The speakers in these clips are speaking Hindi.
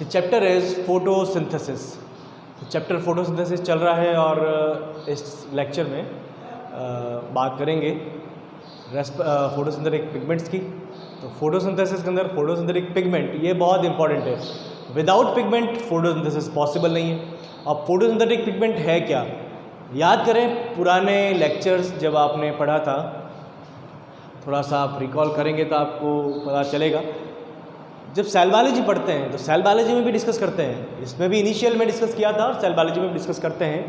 The chapter is photosynthesis. Chapter photosynthesis चल रहा है और इस लेक्चर में बात करेंगे फोटोसिंथेटिक पिगमेंट्स की। तो फोटोसिंथेसिस के अंदर फोटोसिंथेटिक पिगमेंट ये बहुत इंपॉर्टेंट है। विदाउट पिगमेंट फोटोसिंथेसिस पॉसिबल नहीं है। अब फोटोसिंथेटिक पिगमेंट है क्या, याद करें पुराने लेक्चर्स जब आपने पढ़ा था, थोड़ा सा आप रिकॉल करेंगे तो आपको पता चलेगा। जब सेल बायोलॉजी पढ़ते हैं तो सेल बायोलॉजी में भी डिस्कस करते हैं, इसमें भी इनिशियल में डिस्कस किया था और सेल बायोलॉजी में भी डिस्कस करते हैं।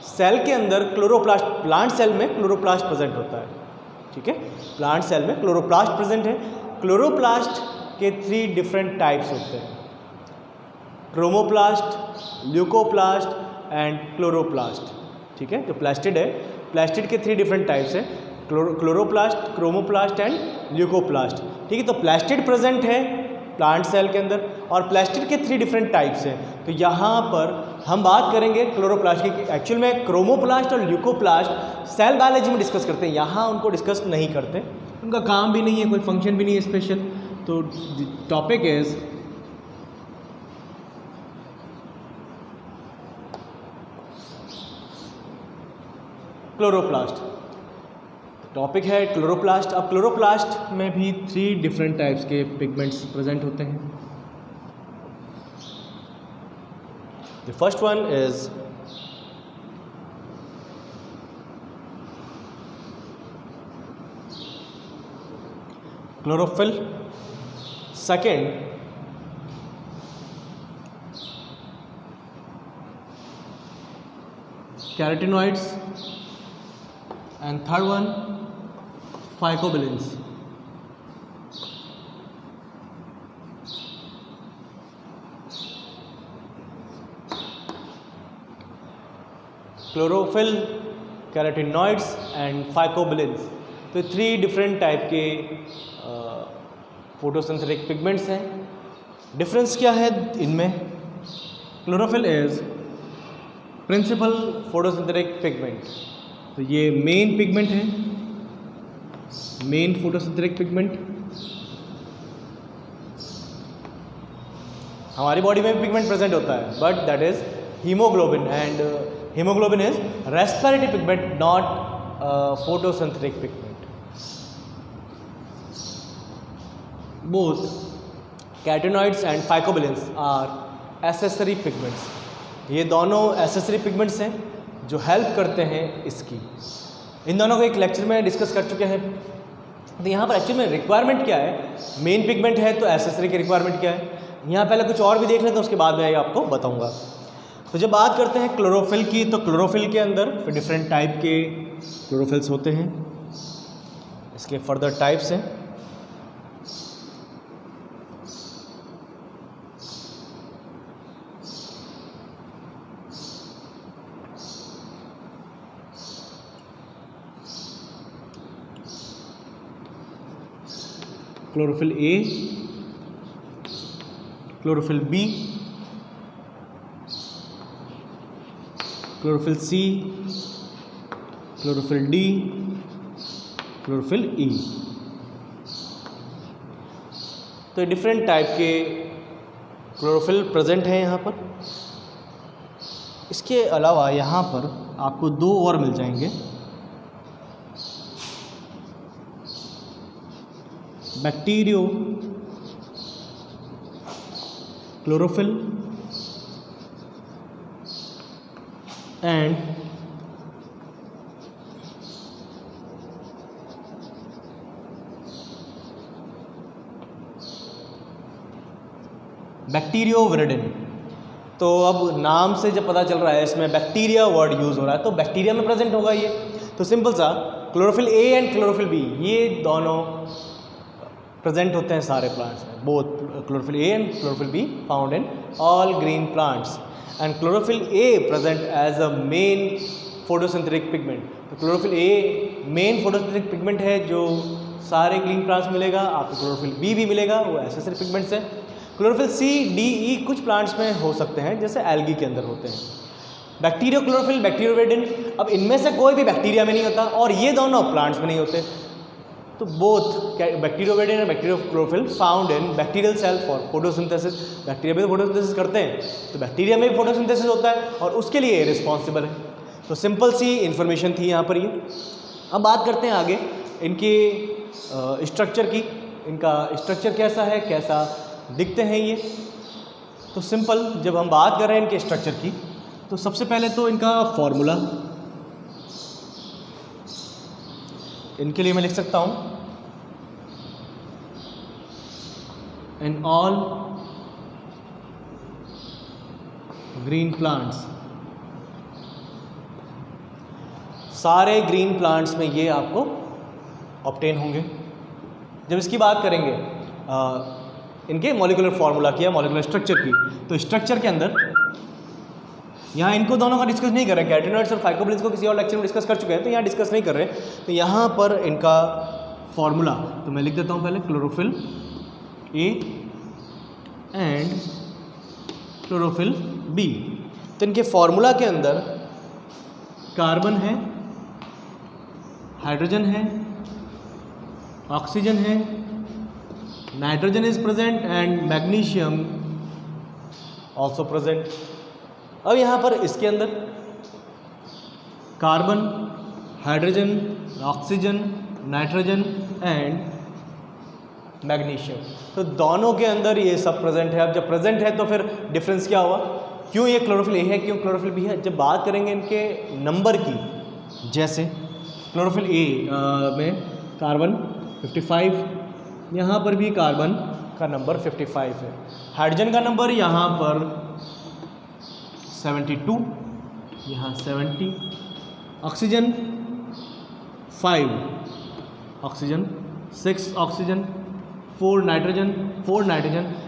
सेल के अंदर क्लोरोप्लास्ट, प्लांट सेल में क्लोरोप्लास्ट प्रेजेंट होता है, ठीक है। प्लांट सेल में क्लोरोप्लास्ट प्रेजेंट है। क्लोरोप्लास्ट के 3 डिफरेंट टाइप्स होते हैं, क्रोमोप्लास्ट, ल्यूकोप्लास्ट एंड क्लोरोप्लास्ट, ठीक है। जो प्लास्टिड है, प्लास्टिड के 3 डिफरेंट टाइप्स हैं, क्लोरोप्लास्ट, क्रोमोप्लास्ट एंड ल्यूकोप्लास्ट, ठीक है। तो प्लास्टिड प्रेजेंट है प्लांट सेल के अंदर और प्लास्टिड के 3 डिफरेंट टाइप्स हैं। तो यहाँ पर हम बात करेंगे क्लोरोप्लास्ट की। एक्चुअल में क्रोमोप्लास्ट और ल्यूकोप्लास्ट सेल बायोलॉजी में डिस्कस करते हैं, यहाँ उनको डिस्कस नहीं करते, उनका काम भी नहीं है, कोई फंक्शन भी नहीं है स्पेशल। तो टॉपिक इज क्लोरोप्लास्ट। टॉपिक है क्लोरोप्लास्ट। अब क्लोरोप्लास्ट में भी 3 डिफरेंट टाइप्स के पिगमेंट्स प्रेजेंट होते हैं। The first one is chlorophyll, second carotenoids and third one phycobilins. Chlorophyll, carotenoids and phycobilins. तो 3 डिफरेंट टाइप के फोटोसिंथेटिक पिगमेंट्स हैं। डिफरेंस क्या है इनमें? Chlorophyll is principal photosynthetic pigment. तो ये मेन पिगमेंट है, मेन फोटोसिंथेटिक पिगमेंट। हमारी बॉडी में भी पिगमेंट प्रेजेंट होता है, but that is haemoglobin, and haemoglobin is respiratory pigment, not photosynthetic pigment. Both carotenoids and phycobilins are accessory pigments. ये दोनों एसेसरी पिगमेंट्स हैं जो हेल्प करते हैं इसकी। इन दोनों को एक लेक्चर में डिस्कस कर चुके हैं। तो यहाँ पर एक्चुअली में रिक्वायरमेंट क्या है, मेन पिगमेंट है तो एसेसरी की रिक्वायरमेंट क्या है, यहाँ पहले कुछ और भी देख लेते हैं, उसके बाद मैं आपको बताऊँगा। तो जब बात करते हैं क्लोरोफिल की, तो क्लोरोफिल के अंदर डिफरेंट टाइप के क्लोरोफिल्स होते हैं। इसके फर्दर टाइप्स हैं। Chlorophyll A, chlorophyll B, chlorophyll C, chlorophyll D, chlorophyll E. तो डिफरेंट टाइप के क्लोरोफिल प्रेजेंट हैं यहाँ पर। इसके अलावा यहाँ पर आपको 2 और मिल जाएंगे, बैक्टीरियो क्लोरोफिल एंड बैक्टीरियोविरिडिन। तो अब नाम से जब पता चल रहा है इसमें बैक्टीरिया वर्ड यूज़ हो रहा है, तो बैक्टीरिया में प्रेजेंट होगा ये। तो सिंपल सा chlorophyll A and chlorophyll B, ये दोनों प्रेजेंट होते हैं सारे प्लांट्स में। Both chlorophyll A and chlorophyll B found in all green plants, and chlorophyll A present as a main photosynthetic pigment. तो chlorophyll A main photosynthetic pigment है जो सारे ग्रीन प्लांट्स मिलेगा आपको। क्लोरोफिल बी भी मिलेगा, वो एसेसरी पिगमेंट्स हैं। क्लोरोफिल सी, डी, ई कुछ प्लांट्स में हो सकते हैं, जैसे एल्गी के अंदर होते हैं। बैक्टीरियो क्लोरोफिल, बैक्टीरियोविरिडिन, अब इनमें से कोई भी बैक्टीरिया में नहीं होता और ये दोनों प्लांट्स में नहीं होते। तो both bacterioviridin and bacteriochlorophyll found in bacterial cell for photosynthesis. Bacteria में तो फोटोसिंथेसिस करते हैं, तो बैक्टीरिया में भी फोटोसिंथेसिस होता है और उसके लिए रिस्पॉन्सिबल है। तो सिंपल सी इन्फॉर्मेशन थी यहाँ पर ये। अब बात करते हैं आगे इनके स्ट्रक्चर की। इनका स्ट्रक्चर कैसा है, कैसा दिखते हैं ये। तो सिंपल, जब हम बात कर रहे हैं इनके स्ट्रक्चर की, तो सबसे पहले तो इनका फॉर्मूला इनके लिए मैं लिख सकता हूँ, इन ऑल ग्रीन प्लांट्स, सारे ग्रीन प्लांट्स में ये आपको ऑब्टेन होंगे। जब इसकी बात करेंगे इनके मॉलिक्यूलर फार्मूला की या मॉलिक्यूलर स्ट्रक्चर की, तो स्ट्रक्चर के अंदर यहाँ इनको दोनों का डिस्कस नहीं कर रहे, कैटेनॉइड्स और फाइकोबिलेंस को किसी और लेक्चर में डिस्कस कर चुके हैं, तो यहाँ डिस्कस नहीं कर रहे। तो यहाँ पर इनका फार्मूला तो मैं लिख देता हूँ पहले, chlorophyll A and chlorophyll B. तो इनके फार्मूला के अंदर कार्बन है, हाइड्रोजन है, ऑक्सीजन है, nitrogen is present and magnesium also present. अब यहाँ पर इसके अंदर carbon, hydrogen, oxygen, nitrogen and magnesium, तो दोनों के अंदर ये सब प्रेजेंट है। अब जब प्रेजेंट है तो फिर डिफरेंस क्या हुआ, क्यों ये क्लोरोफिल ए है, क्यों क्लोरोफिल बी है। जब बात करेंगे इनके नंबर की, जैसे क्लोरोफिल ए में कार्बन 55, यहाँ पर भी कार्बन का नंबर 55 है, हाइड्रोजन का नंबर यहाँ पर 72, यहाँ 70, oxygen 5, oxygen 6, oxygen 4 nitrogen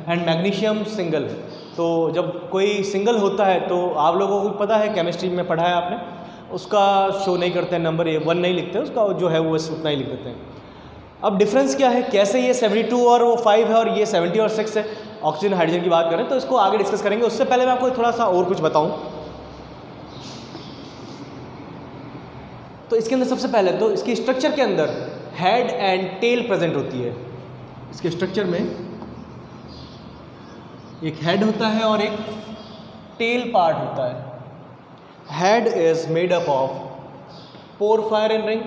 and magnesium single है। तो जब कोई सिंगल होता है तो आप लोगों को पता है, केमिस्ट्री में पढ़ा है आपने, उसका शो नहीं करते हैं नंबर, ये 1 नहीं लिखते, उसका जो है वो उतना ही लिख देते हैं। अब डिफरेंस क्या है, कैसे ये 72 और वो 5 है और ये 70 और 6 है। ऑक्सीजन हाइड्रोजन की बात करें तो इसको आगे डिस्कस करेंगे, उससे पहले मैं आपको थोड़ा सा और कुछ बताऊं। तो इसके अंदर सबसे पहले तो इसकी स्ट्रक्चर के अंदर हेड एंड टेल प्रेजेंट होती है। इसके स्ट्रक्चर में एक हेड होता है और एक टेल पार्ट होता है। Head is made up of porphyrin ring,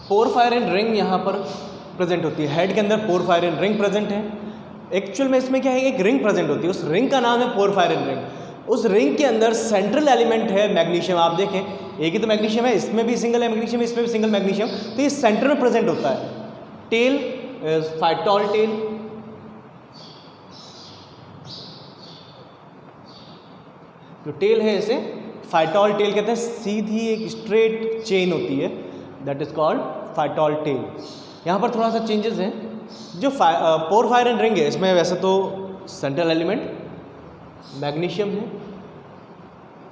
porphyrin ring यहाँ पर प्रेजेंट होती है। हेड के अंदर पोरफायरिन रिंग प्रेजेंट है। एक्चुअल में इसमें क्या है, एक रिंग प्रेजेंट होती है, उस रिंग का नाम है पोरफायरिन रिंग। उस रिंग के अंदर सेंट्रल एलिमेंट है मैग्नीशियम। आप देखें, एक ही तो मैग्नीशियम है, इसमें भी सिंगल है मैग्नीशियम, इसमें भी सिंगल मैग्नीशियम, तो ये सेंटर में प्रेजेंट होता है। टेल इज फाइटॉल टेल, जो टेल है इसे फाइटॉल टेल कहते हैं। सीधी एक स्ट्रेट चेन होती है, that is called phytol tail. यहाँ पर थोड़ा सा चेंजेस हैं। जो पोरफायरिन रिंग है, इसमें वैसे तो सेंट्रल एलिमेंट मैग्नीशियम है,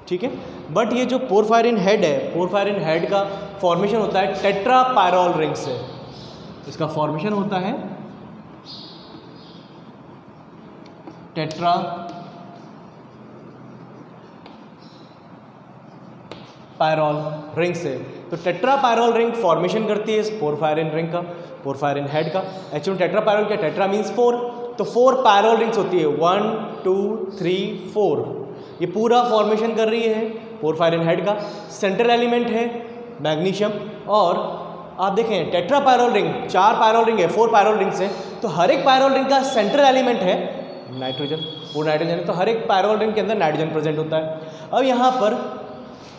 ठीक है, बट ये जो पोरफायरिन हेड है, पोरफायरिन हेड का फॉर्मेशन होता है टेट्रापायरोल रिंग से। इसका फॉर्मेशन होता है टेट्रा पायरोल रिंग से। तो टेट्रापायरोल रिंग फॉर्मेशन करती है इस पोरफायरिन रिंग का, पोरफायरिन हेड का। एक्चुअली टेट्रापायरोल क्या, टेट्रा मीन्स 4, तो 4 पायरोल रिंग्स होती है, 1 2 3 4। ये पूरा फॉर्मेशन कर रही है पोरफायरिन हेड का। सेंट्रल एलिमेंट है मैग्नीशियम, और आप देखें टेट्रापायरोल रिंग 4 पायरोल रिंग है, 4 पायरोल रिंग्स है, तो हर एक पायरोल रिंग का सेंट्रल एलिमेंट है नाइट्रोजन, वो नाइट्रोजन है, तो हर एक पायरोल रिंग के अंदर नाइट्रोजन प्रेजेंट होता है। अब यहाँ पर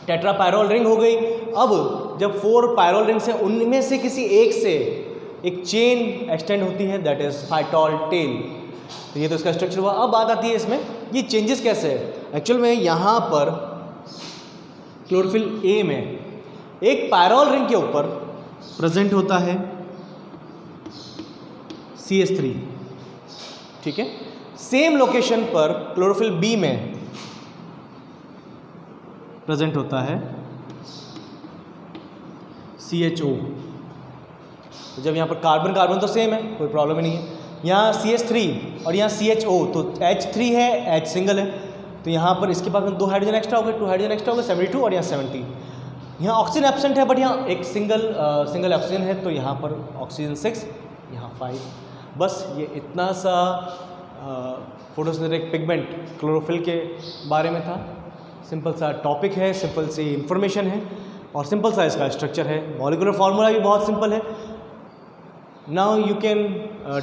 टेट्रापायरोल रिंग हो गई। अब जब 4 पायरोल रिंग्स हैं, उनमें से किसी एक से एक चेन एक्सटेंड होती है, दैट इज फाइटॉल टेल। तो ये तो इसका स्ट्रक्चर हुआ। अब बात आती है इसमें ये चेंजेस कैसे है। एक्चुअल में यहाँ पर क्लोरोफिल ए में एक पायरोल रिंग के ऊपर प्रेजेंट होता है CH3, ठीक है। सेम लोकेशन पर क्लोरोफिल बी में प्रेजेंट होता है CHO। तो जब यहाँ पर कार्बन कार्बन तो सेम है, कोई प्रॉब्लम ही नहीं है। यहाँ CH3 और यहाँ CHO, तो H3 है, H सिंगल है, तो यहाँ पर इसके पास में 2 हाइड्रोजन एक्स्ट्रा हो गए, 2 हाइड्रोजन एक्स्ट्रा हो गए, 72 और यहाँ 70। यहाँ ऑक्सीजन एब्सेंट है, बट यहाँ एक सिंगल ऑक्सीजन है, तो यहाँ पर ऑक्सीजन 6, यहाँ 5। बस ये इतना सा फोटोसिंथेटिक पिगमेंट क्लोरोफिल के बारे में था। सिंपल सा टॉपिक है, सिंपल सी इंफॉर्मेशन है और सिंपल सा इसका स्ट्रक्चर है। मॉलिक्यूलर फार्मूला भी बहुत सिंपल है। Now you can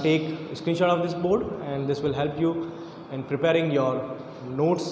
take screenshot of this board and this will help you in preparing your notes